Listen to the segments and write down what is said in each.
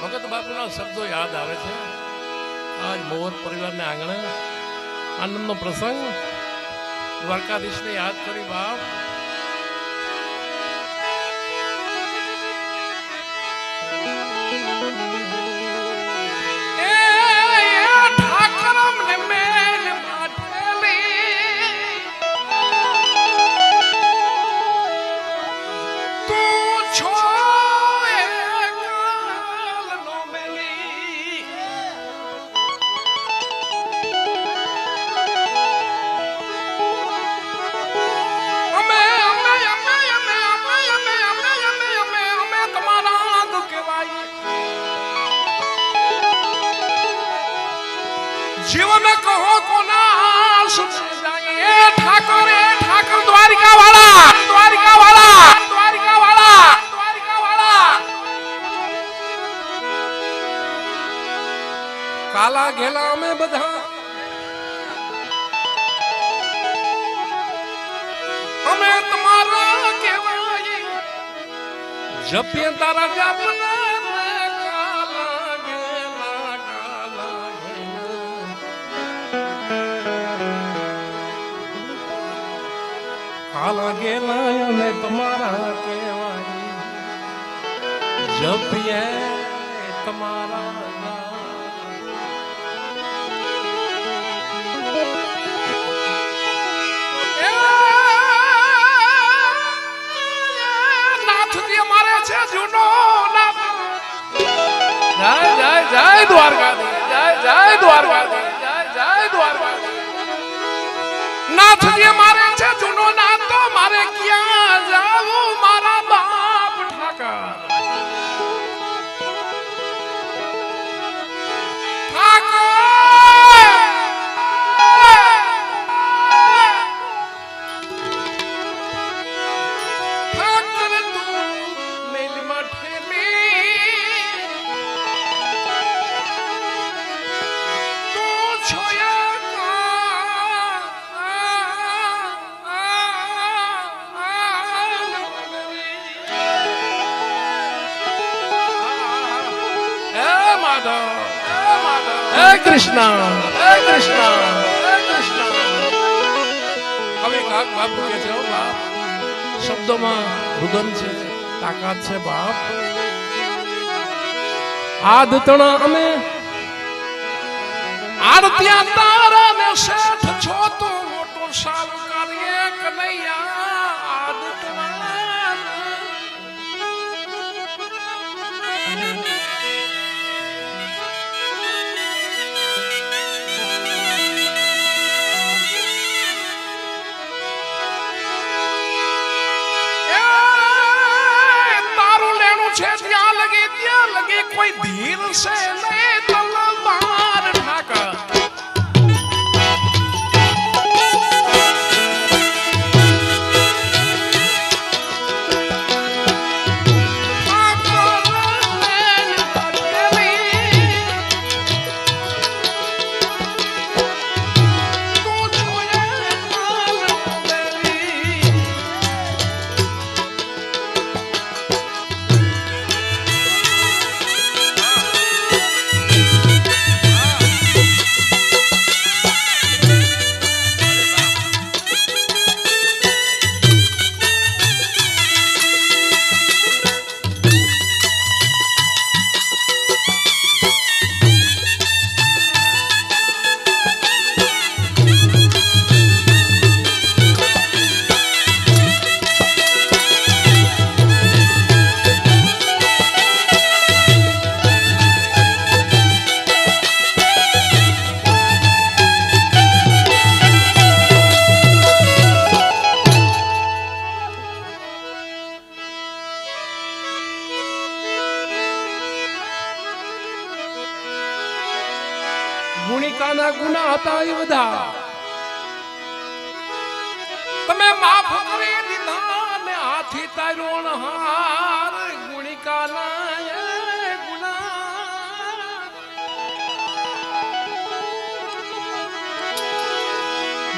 ભગત બાપુના શબ્દો યાદ આવે છે. આજ મોર પરિવારને આંગણે આનંદનો પ્રસંગ. દ્વારકાધીશને યાદ કરી બાપ. जीवन में कहो कोना सुन जाए ठाकुर द्वारिका वाला द्वारिका वाला द्वारिका वाला द्वारिका वाला काला घेला में बधा हमें तुम्हारा केवाई जब ये तारा जापना काला गेला में तुम्हारा केवाई जब ये तुम्हारा नाथ जी हमारे छे जुनो नाथ जय जय जय द्वारकाधीश जय जय द्वारकाधीश जय जय द्वारकाधीश नाथ जी हमारे छे जुनो नाथ मारे क्या जाऊं मारा बाप ठाकर ठाकर तू मेरी मठे में तू छोया कृष्णा कृष्णा कृष्णा હવે કાક બાપ કે છે બાપ શબ્દોમાં રુદન છે તાકાત છે બાપ આદતણા અમે આરત્યા તારા ને શેઠ છો તો મોટો સાવકાર એક નૈયા આદતણા ત્યાં લગે કોઈ ધીર से ले તલવાર ઠાકર ગુણિકાના ગુના હતા એ બધા તમે માફ કરી દીધા ને હાથી તાર્યો હાર ગુણિકાના ગુના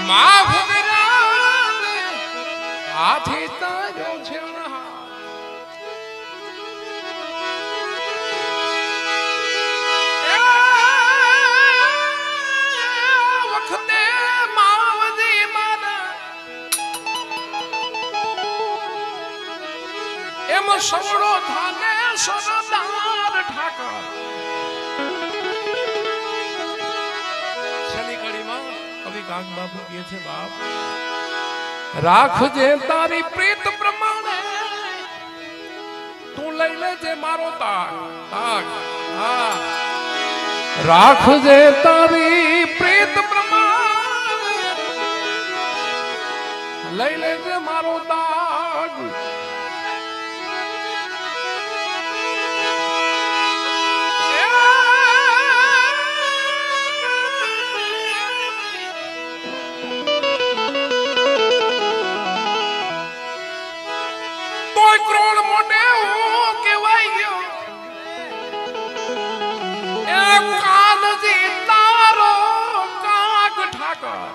માફ કર્યા હાથી તાર્યો છે એનો સવડો થાને સોનાદાર ઠાકર છેલ્લી કડીમાં કવિ કાગ બાપુ કહે છે બાપ રાખજે તારી પ્રીત પ્રમાણે તું લઈ લેજે મારો તાગ તાગ હા રાખજે તારી પ્રીત પ્રમાણે લઈ લેજે મારો તાગ ક્રોડ મોટે હું કેવાય ગયો એ કાનજી તારો કાગ ઠાકર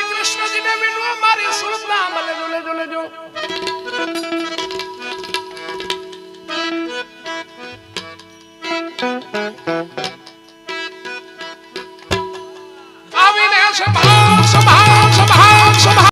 કૃષ્ણજી ને વિનવા મારી સુરતા લેજો